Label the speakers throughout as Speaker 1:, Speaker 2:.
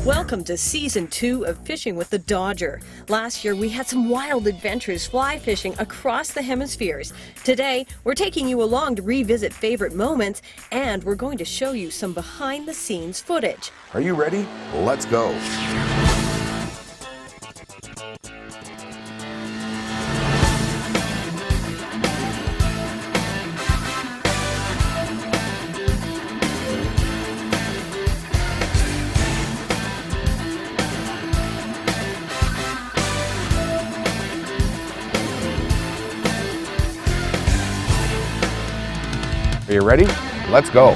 Speaker 1: Welcome to Season 2 of Fishing with the Dodger. Last year, we had some wild adventures fly fishing across the hemispheres. Today, we're taking you along to revisit favorite moments, and we're going to show you some behind-the-scenes footage.
Speaker 2: Are you ready? Let's go. Are you ready? Let's go.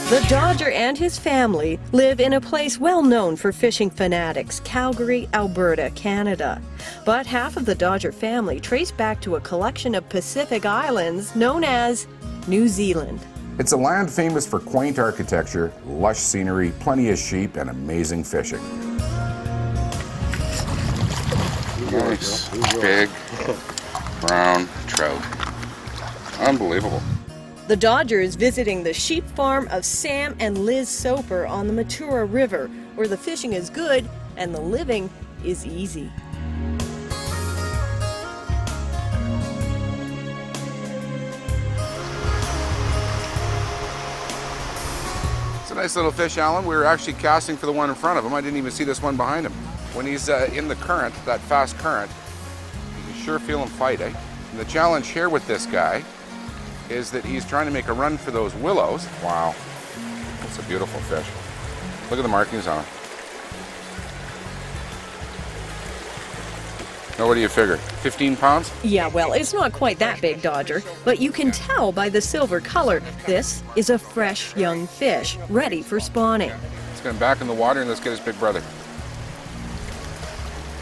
Speaker 1: The Dodger and his family live in a place well known for fishing fanatics, Calgary, Alberta, Canada. But half of the Dodger family trace back to a collection of Pacific islands known as New Zealand.
Speaker 2: It's a land famous for quaint architecture, lush scenery, plenty of sheep, and amazing fishing.
Speaker 3: Nice, big, brown trout. Unbelievable.
Speaker 1: The Dodger is visiting the sheep farm of Sam and Liz Soper on the Matura River, where the fishing is good and the living is easy.
Speaker 3: It's a nice little fish, Alan. We were actually casting for the one in front of him. I didn't even see this one behind him. When he's in the current, that fast current, you can sure feel him fight, eh? And the challenge here with this guy is that he's trying to make a run for those willows. Wow, that's a beautiful fish. Look at the markings on it. Now, what do you figure? 15 pounds?
Speaker 1: Yeah, well, it's not quite that big, Dodger, but you can tell by the silver color, this is a fresh young fish, ready for spawning.
Speaker 3: Let's get him back in the water and let's get his big brother.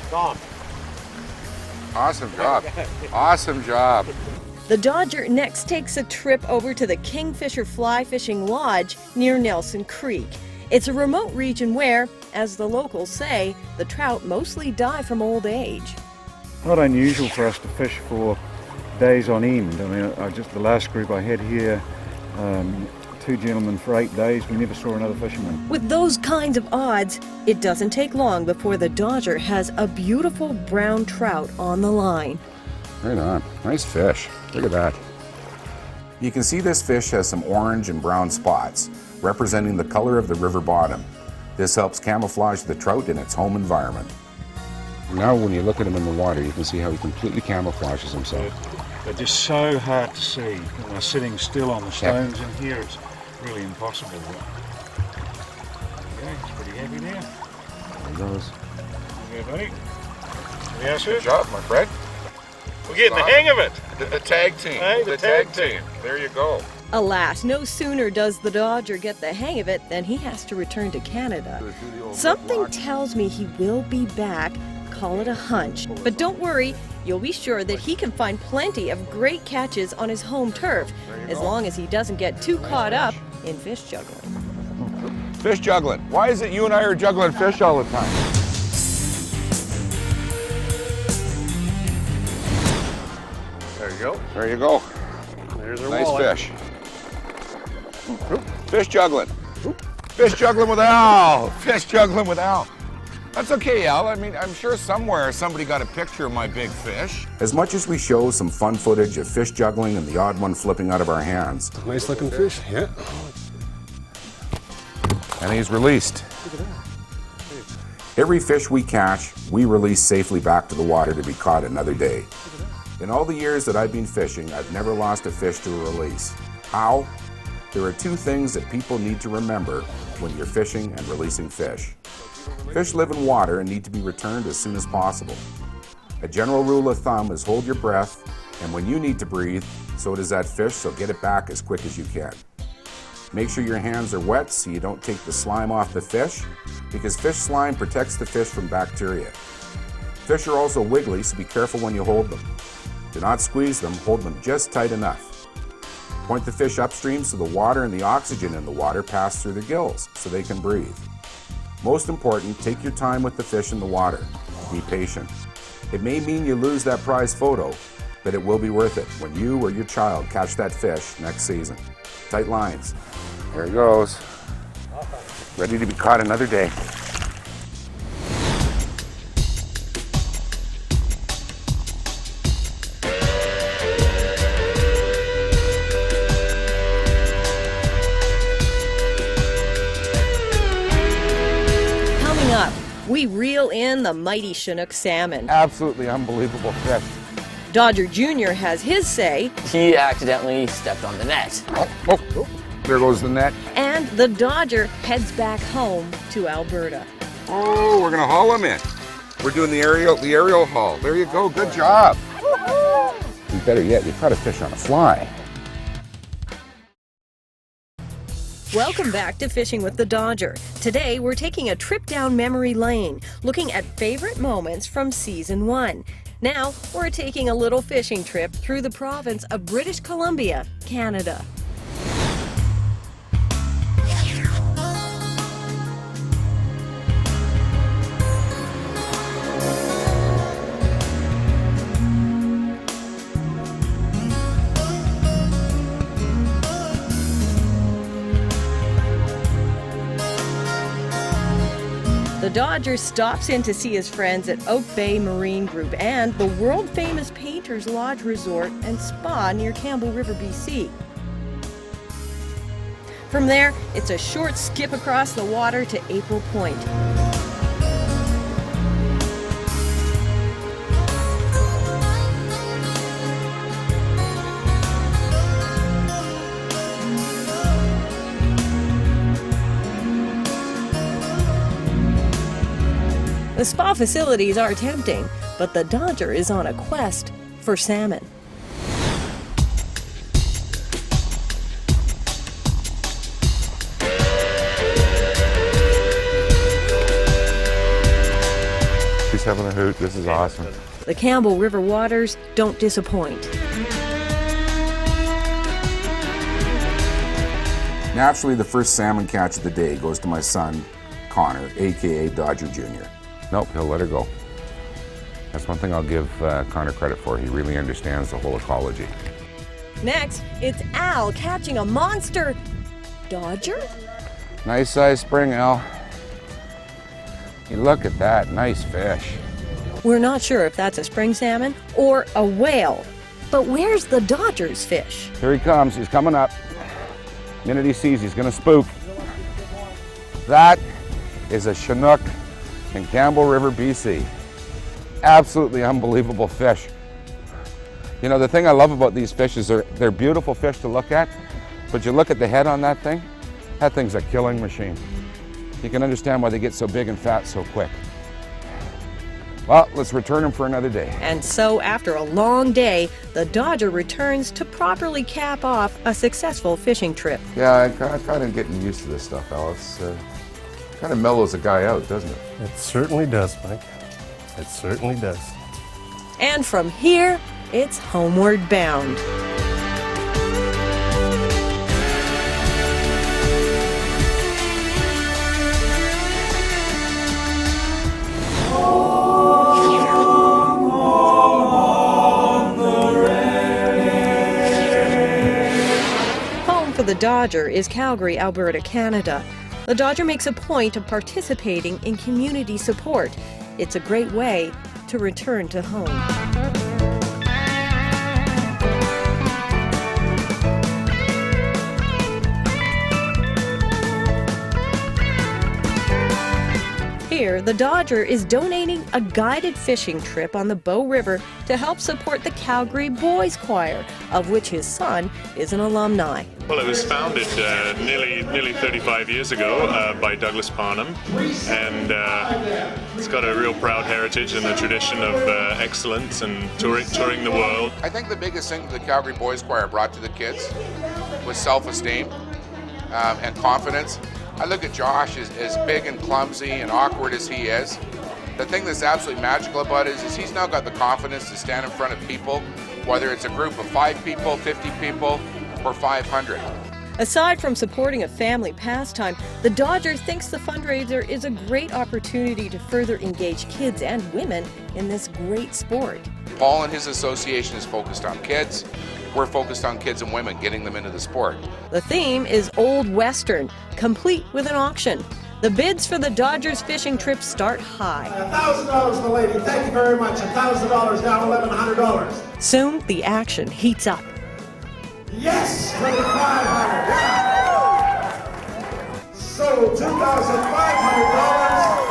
Speaker 4: Tom.
Speaker 3: Awesome job. Awesome job.
Speaker 1: The Dodger next takes a trip over to the Kingfisher Fly Fishing Lodge near Nelson Creek. It's a remote region where, as the locals say, the trout mostly die from old age.
Speaker 4: Not unusual for us to fish for days on end. I mean, the last group I had here, 2 gentlemen for 8 days, we never saw another fisherman.
Speaker 1: With those kinds of odds, it doesn't take long before the Dodger has a beautiful brown trout on the line.
Speaker 2: Right on. Nice fish. Look at that. You can see this fish has some orange and brown spots, representing the color of the river bottom. This helps camouflage the trout in its home environment. Now when you look at him in the water, you can see how he completely camouflages himself.
Speaker 4: They're just so hard to see. When they're sitting still on the stones in here, it's really impossible. Okay, it's pretty heavy there.
Speaker 2: There he goes.
Speaker 4: Okay, buddy. Yeah, sir.
Speaker 3: Good job, my friend.
Speaker 4: We're getting the hang of it.
Speaker 3: The tag team.
Speaker 4: Hey, the tag team.
Speaker 3: There you go.
Speaker 1: Alas, no sooner does the Dodger get the hang of it than he has to return to Canada. Something tells me he will be back. Call it a hunch. But don't worry, you'll be sure that he can find plenty of great catches on his home turf, as long as he doesn't get too caught up in fish juggling.
Speaker 3: Fish juggling. Why is it you and I are juggling fish all the time?
Speaker 4: There you go.
Speaker 3: There you go.
Speaker 4: There's our
Speaker 3: Nice
Speaker 4: walleye.
Speaker 3: fish. Fish juggling. Fish juggling with Al. Fish juggling with Al. That's okay, Al. I mean, I'm sure somewhere somebody got a picture of my big fish.
Speaker 2: As much as we show some fun footage of fish juggling and the odd one flipping out of our hands,
Speaker 5: Nice looking fish, yeah.
Speaker 2: and he's released. Every fish we catch, we release safely back to the water to be caught another day. In all the years that I've been fishing, I've never lost a fish to a release. How? There are 2 things that people need to remember when you're fishing and releasing fish. Fish live in water and need to be returned as soon as possible. A general rule of thumb is hold your breath, and when you need to breathe, so does that fish, so get it back as quick as you can. Make sure your hands are wet so you don't take the slime off the fish, because fish slime protects the fish from bacteria. Fish are also wiggly, so be careful when you hold them. Do not squeeze them, hold them just tight enough. Point the fish upstream so the water and the oxygen in the water pass through the gills so they can breathe. Most important, take your time with the fish in the water. Be patient. It may mean you lose that prize photo, but it will be worth it when you or your child catch that fish next season. Tight lines.
Speaker 3: There he goes. Ready to be caught another day.
Speaker 1: Coming up, we reel in the mighty Chinook salmon.
Speaker 3: Absolutely unbelievable fish.
Speaker 1: Dodger Jr. has his say,
Speaker 5: He accidentally stepped on the net.
Speaker 3: Oh, there goes the net.
Speaker 1: and the Dodger heads back home to Alberta.
Speaker 3: Oh, we're gonna haul him in. We're doing the aerial haul. There you go, good job. Better yet, you caught a fish on a fly.
Speaker 1: Welcome back to Fishing with the Dodger. Today we're taking a trip down memory lane, looking at favorite moments from Season 1. Now we're taking a little fishing trip through the province of British Columbia, Canada. The Dodger stops in to see his friends at Oak Bay Marine Group and the world-famous Painters Lodge Resort and Spa near Campbell River, BC. From there, it's a short skip across the water to April Point. The spa facilities are tempting, but the Dodger is on a quest for salmon.
Speaker 3: He's having a hoot. This is awesome.
Speaker 1: The Campbell River waters don't disappoint.
Speaker 2: Naturally, the first salmon catch of the day goes to my son, Connor, aka Dodger Jr.
Speaker 3: Nope, he'll let her go. That's one thing I'll give Connor credit for. He really understands the whole ecology.
Speaker 1: Next, it's Al catching a monster Dodger?
Speaker 3: Nice size spring, Al. You look at that, nice fish.
Speaker 1: We're not sure if that's a spring salmon or a whale. But where's the Dodger's fish?
Speaker 3: Here he comes, he's coming up. Minute he sees, he's gonna spook. That is a Chinook in Campbell River, BC. Absolutely unbelievable fish. You know, the thing I love about these fish is they're beautiful fish to look at, but you look at the head on that thing's a killing machine. You can understand why they get so big and fat so quick. Well, let's return them for another day.
Speaker 1: And so, after a long day, the Dodger returns to properly cap off a successful fishing trip.
Speaker 3: Yeah, I'm kind of getting used to this stuff, Alice. Kind of mellows a guy out, doesn't it?
Speaker 6: It certainly does, Mike. It certainly does.
Speaker 1: And from here, it's homeward bound. Home for the Dodger is Calgary, Alberta, Canada. The Dodger makes a point of participating in community support. It's a great way to return to home. Here, the Dodger is donating a guided fishing trip on the Bow River to help support the Calgary Boys Choir, of which his son is an alumni.
Speaker 7: Well, it was founded nearly 35 years ago by Douglas Parnham, and it's got a real proud heritage and a tradition of excellence and touring the world.
Speaker 3: I think the biggest thing the Calgary Boys Choir brought to the kids was self-esteem and confidence. I look at Josh as big and clumsy and awkward as he is. The thing that's absolutely magical about it is he's now got the confidence to stand in front of people, whether it's a group of 5 people, 50 people, or 500.
Speaker 1: Aside from supporting a family pastime, the Dodger thinks the fundraiser is a great opportunity to further engage kids and women in this great sport.
Speaker 3: Paul and his association is focused on kids. We're focused on kids and women, getting them into the sport.
Speaker 1: The theme is Old Western, complete with an auction. The bids for the Dodgers fishing trip start high.
Speaker 8: $1,000 the lady. Thank you very much. $1,000 down, $1,100.
Speaker 1: Soon, the action heats up.
Speaker 8: Yes, $2,500. Yeah. So $2,500.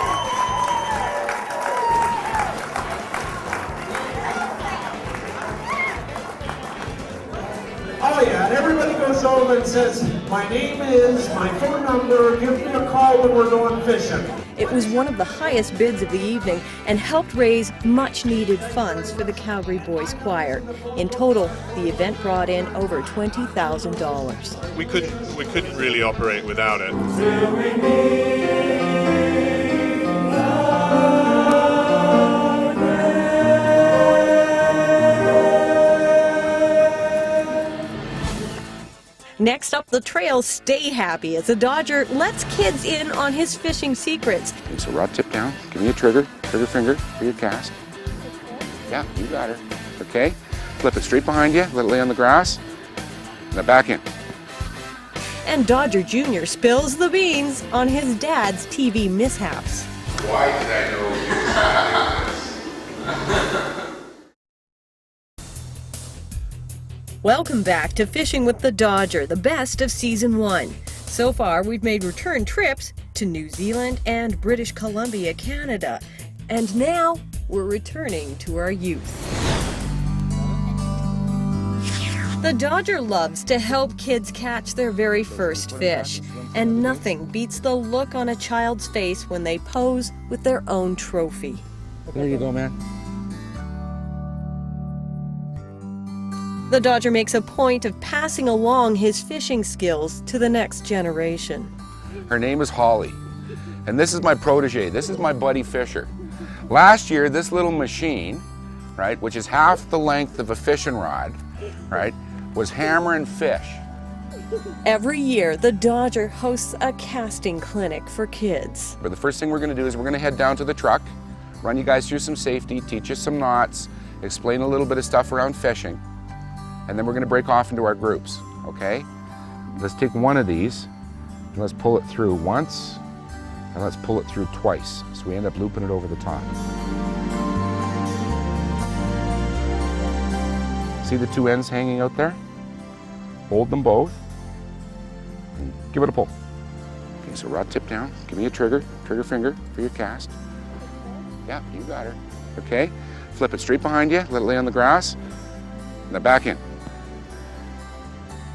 Speaker 8: Oh yeah, and everybody goes over and says, my name is, my phone number, give me a call when we're going fishing.
Speaker 1: It was one of the highest bids of the evening and helped raise much-needed funds for the Calgary Boys Choir. In total, the event brought in over $20,000.
Speaker 7: We couldn't really operate without it.
Speaker 1: Next up the trail, stay happy as the Dodger lets kids in on his fishing secrets.
Speaker 3: Okay, so rod tip down. Give me a trigger finger for your cast. Yeah, you got her. Okay, flip it straight behind you, let it lay on the grass. Now back in.
Speaker 1: And Dodger Jr. spills the beans on his dad's TV mishaps.
Speaker 3: Why did I know you were having this?
Speaker 1: Welcome back to Fishing with the Dodger, the best of Season 1. So far, we've made return trips to New Zealand and British Columbia, Canada. And now, we're returning to our youth. The Dodger loves to help kids catch their very first fish. And nothing beats the look on a child's face when they pose with their own trophy.
Speaker 3: There you go, man.
Speaker 1: The Dodger makes a point of passing along his fishing skills to the next generation.
Speaker 3: Her name is Holly, and this is my protege. This is my buddy Fisher. Last year, this little machine, right, which is half the length of a fishing rod, right, was hammering fish.
Speaker 1: Every year, the Dodger hosts a casting clinic for kids.
Speaker 3: But the first thing we're going to do is we're going to head down to the truck, run you guys through some safety, teach you some knots, explain a little bit of stuff around fishing. And then we're going to break off into our groups, okay? Let's take one of these, and let's pull it through once, and let's pull it through twice. So we end up looping it over the top. See the two ends hanging out there? Hold them both, and give it a pull. Okay, so rod tip down, give me a trigger finger for your cast. Yeah, you got her. Okay, flip it straight behind you, let it lay on the grass, now back in.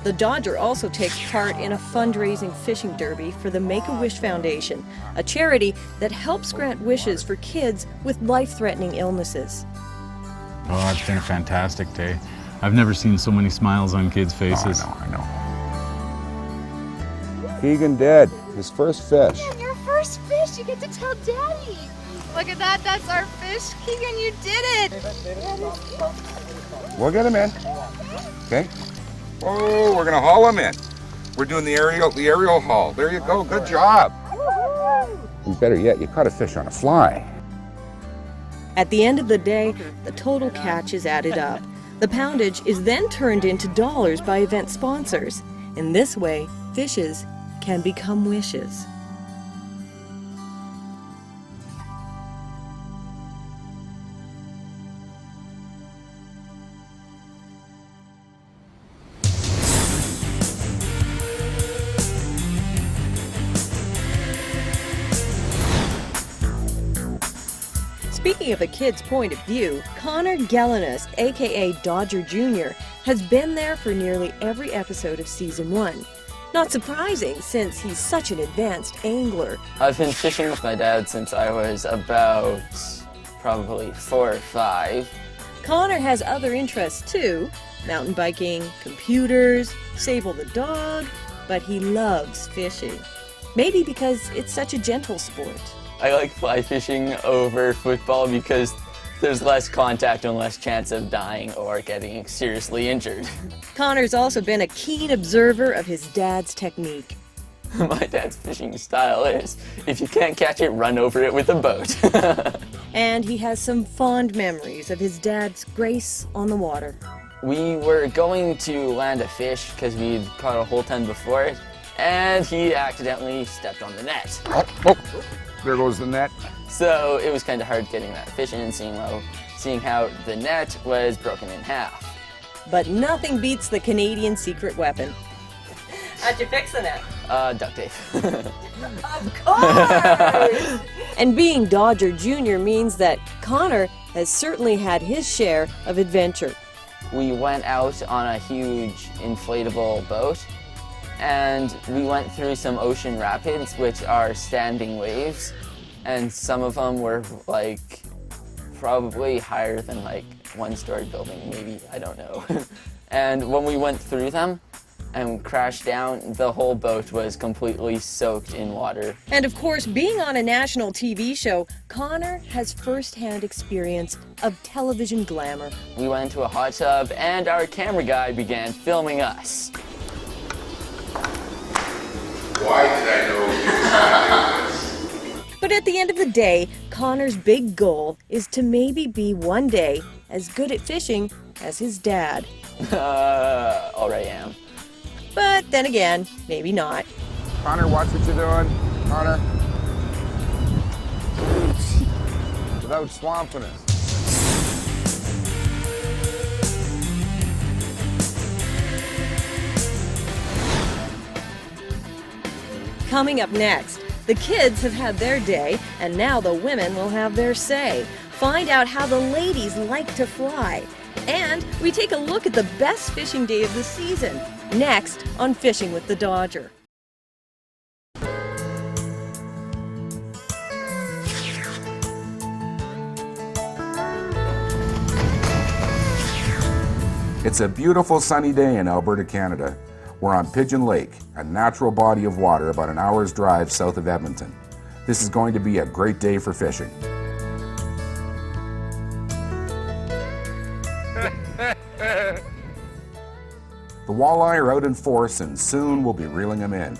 Speaker 1: The Dodger also takes part in a fundraising fishing derby for the Make-A-Wish Foundation, a charity that helps grant wishes for kids with life-threatening illnesses.
Speaker 9: Oh, it's been a fantastic day. I've never seen so many smiles on kids' faces.
Speaker 3: Oh, I know. Keegan did his first fish.
Speaker 10: Keegan, your first fish, you get to tell Daddy. Look at that, that's our fish. Keegan, you did it.
Speaker 3: We'll get him in. Okay. Oh, we're gonna haul him in. We're doing the aerial haul. There you go, good job. Better yet, you caught a fish on a fly.
Speaker 1: At the end of the day, the total catch is added up. The poundage is then turned into dollars by event sponsors. In this way, fishes can become wishes. Speaking of a kid's point of view, Connor Gellinus, aka Dodger Jr., has been there for nearly every episode of Season 1. Not surprising, since he's such an advanced angler.
Speaker 5: I've been fishing with my dad since I was about probably 4 or 5.
Speaker 1: Connor has other interests too, mountain biking, computers, Sable the dog, but he loves fishing. Maybe because it's such a gentle sport.
Speaker 5: I like fly fishing over football because There's less contact and less chance of dying or getting seriously injured.
Speaker 1: Connor's also been a keen observer of his dad's technique.
Speaker 5: My dad's fishing style is, if you can't catch it, run over it with a boat.
Speaker 1: And he has some fond memories of his dad's grace on the water.
Speaker 5: We were going to land a fish because we'd caught a whole ton before it, and he accidentally stepped on the net.
Speaker 3: Oh, there goes the net.
Speaker 5: So it was kind of hard getting that fish in, seeing how the net was broken in half.
Speaker 1: But nothing beats the Canadian secret weapon. How'd you fix the net?
Speaker 5: Duct tape.
Speaker 1: Of course! And being Dodger Jr. means that Connor has certainly had his share of adventure.
Speaker 5: We went out on a huge inflatable boat, and we went through some ocean rapids, which are standing waves, and some of them were like probably higher than like one-story building, maybe, I don't know. And when we went through them and crashed down, the whole boat was completely soaked in water.
Speaker 1: And of course, being on a national TV show, Connor has first-hand experience of television glamour.
Speaker 5: We went into a hot tub, and our camera guy began filming us.
Speaker 3: Why did I know he was going to do this?
Speaker 1: But at the end of the day, Connor's big goal is to maybe be one day as good at fishing as his dad.
Speaker 5: Already am.
Speaker 1: But then again, maybe not.
Speaker 3: Connor, watch what you're doing. Connor. Without swamping us.
Speaker 1: Coming up next, the kids have had their day, and now the women will have their say. Find out how the ladies like to fly. And we take a look at the best fishing day of the season, next on Fishing with the Dodger.
Speaker 2: It's a beautiful sunny day in Alberta, Canada. We're on Pigeon Lake, a natural body of water about an hour's drive south of Edmonton. This is going to be a great day for fishing. The walleye are out in force and soon we'll be reeling them in.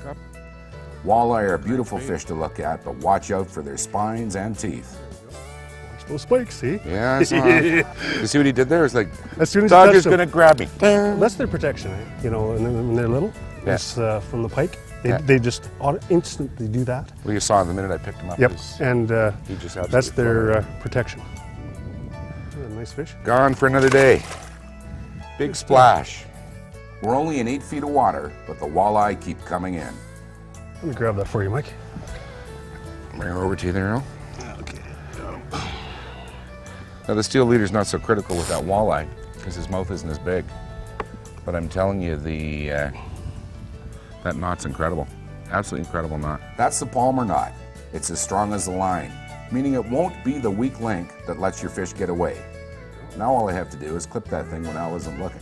Speaker 2: Walleye are beautiful fish to look at, but watch out for their spines and teeth.
Speaker 6: Those spikes, see?
Speaker 3: Yeah, I saw him. You see what he did there? It's like,
Speaker 6: As soon as
Speaker 3: Dodger's going to grab me.
Speaker 6: That's their protection, eh? You know, when they're little,
Speaker 3: Yeah.
Speaker 6: it's from the pike.
Speaker 3: Yeah.
Speaker 6: They just instantly do that.
Speaker 3: Well, you saw the minute I picked him up.
Speaker 6: Yep,
Speaker 3: was-
Speaker 6: and
Speaker 3: he just absolutely
Speaker 6: that's their
Speaker 3: flew
Speaker 6: protection. Yeah, nice fish.
Speaker 3: Gone for another day. Big splash.
Speaker 2: We're only in 8 feet of water, but the walleye keep coming in.
Speaker 6: Let me grab that for you, Mike.
Speaker 3: Bring her over to you there, Earl.
Speaker 6: Okay.
Speaker 3: Now the steel leader's not so critical with that walleye because his mouth isn't as big. But I'm telling you, that knot's incredible. Absolutely incredible knot.
Speaker 2: That's the Palmer knot. It's as strong as the line, meaning it won't be the weak link that lets your fish get away. Now all I have to do is clip that thing when Al isn't looking.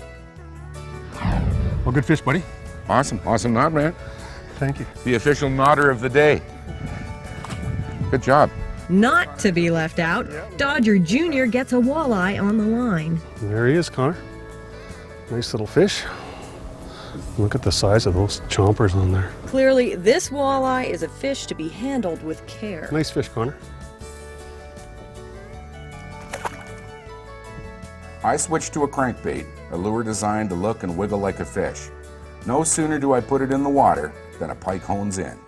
Speaker 6: Well, good fish, buddy.
Speaker 3: Awesome, awesome knot, man.
Speaker 6: Thank you.
Speaker 3: The official knotter of the day. Good job.
Speaker 1: Not to be left out, Dodger Jr. gets a walleye on the line.
Speaker 6: There he is, Connor. Nice little fish. Look at the size of those chompers on there.
Speaker 1: Clearly, this walleye is a fish to be handled with care.
Speaker 6: Nice fish, Connor.
Speaker 2: I switched to a crankbait, a lure designed to look and wiggle like a fish. No sooner do I put it in the water than a pike hones in.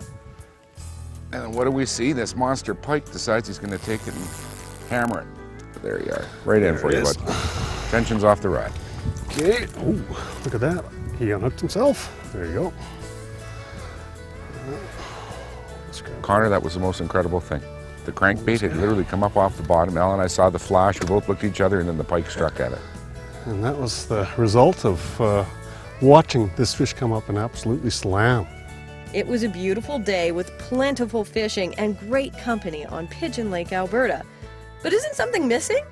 Speaker 3: And then what do we see? This monster pike decides he's going to take it and hammer it. There you are. Right in for you, bud. Tension's off the rod.
Speaker 6: Okay. Oh, look at that. He unhooked himself. There you go.
Speaker 3: Connor, that was the most incredible thing. The crankbait had literally come up off the bottom. Al and I saw the flash. We both looked at each other, and then the pike struck at it.
Speaker 6: And that was the result of watching this fish come up and absolutely slam.
Speaker 1: It was a beautiful day with plentiful fishing and great company on Pigeon Lake, Alberta. But isn't something missing?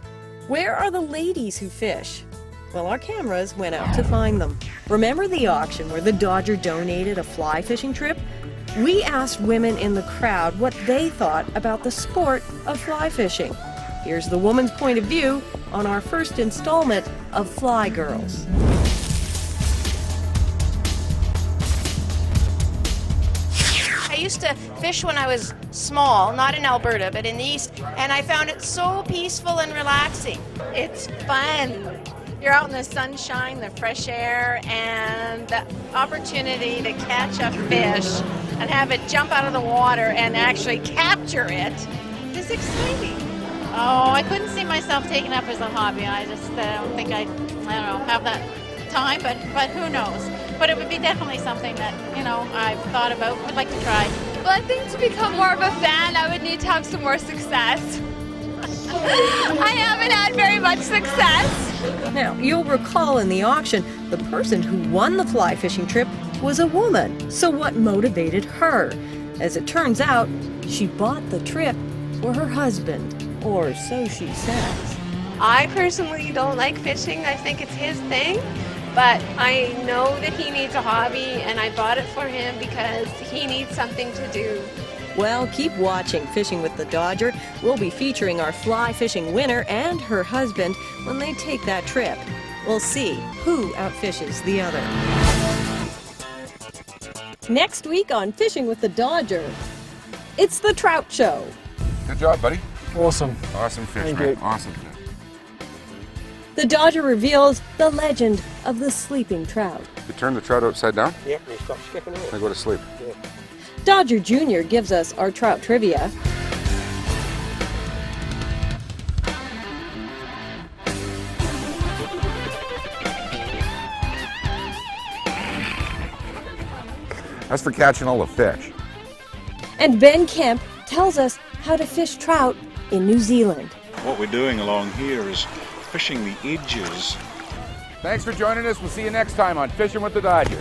Speaker 1: Where are the ladies who fish? Well, our cameras went out to find them. Remember the auction where the Dodger donated a fly fishing trip? We asked women in the crowd what they thought about the sport of fly fishing. Here's the woman's point of view on our first installment of Fly Girls.
Speaker 11: I used to fish when I was small, not in Alberta, but in the east, and I found it so peaceful and relaxing.
Speaker 12: It's fun. You're out in the sunshine, the fresh air, and the opportunity to catch a fish and have it jump out of the water and actually capture it is exciting.
Speaker 10: Oh, I couldn't see myself taking up as a hobby. I just don't think I don't know, have that time, but who knows. But it would be definitely something that, I've thought about, would like to try. Well, I think to become more of a fan, I would need to have some more success. I haven't had very much success.
Speaker 1: Now, you'll recall in the auction, the person who won the fly fishing trip was a woman. So what motivated her? As it turns out, she bought the trip for her husband, or so she says.
Speaker 13: I personally don't like fishing. I think it's his thing. But I know that he needs a hobby, and I bought it for him because he needs something to do.
Speaker 1: Well, keep watching Fishing with the Dodger. We'll be featuring our fly fishing winner and her husband when they take that trip. We'll see who outfishes the other. Next week on Fishing with the Dodger, it's the Trout Show.
Speaker 3: Good job, buddy.
Speaker 6: Awesome.
Speaker 3: Awesome fish,
Speaker 6: Thank
Speaker 3: man.
Speaker 6: you.
Speaker 3: Awesome fish.
Speaker 1: The Dodger reveals the legend of the sleeping trout.
Speaker 3: You turn the trout upside down?
Speaker 6: Yep, and stop skipping away.
Speaker 3: I go to sleep.
Speaker 6: Yeah.
Speaker 1: Dodger Jr. gives us our trout trivia.
Speaker 3: That's for catching all the fish.
Speaker 1: And Ben Kemp tells us how to fish trout in New Zealand.
Speaker 4: What we're doing along here is fishing the edges.
Speaker 3: Thanks for joining us. We'll see you next time on Fishing with the Dodger.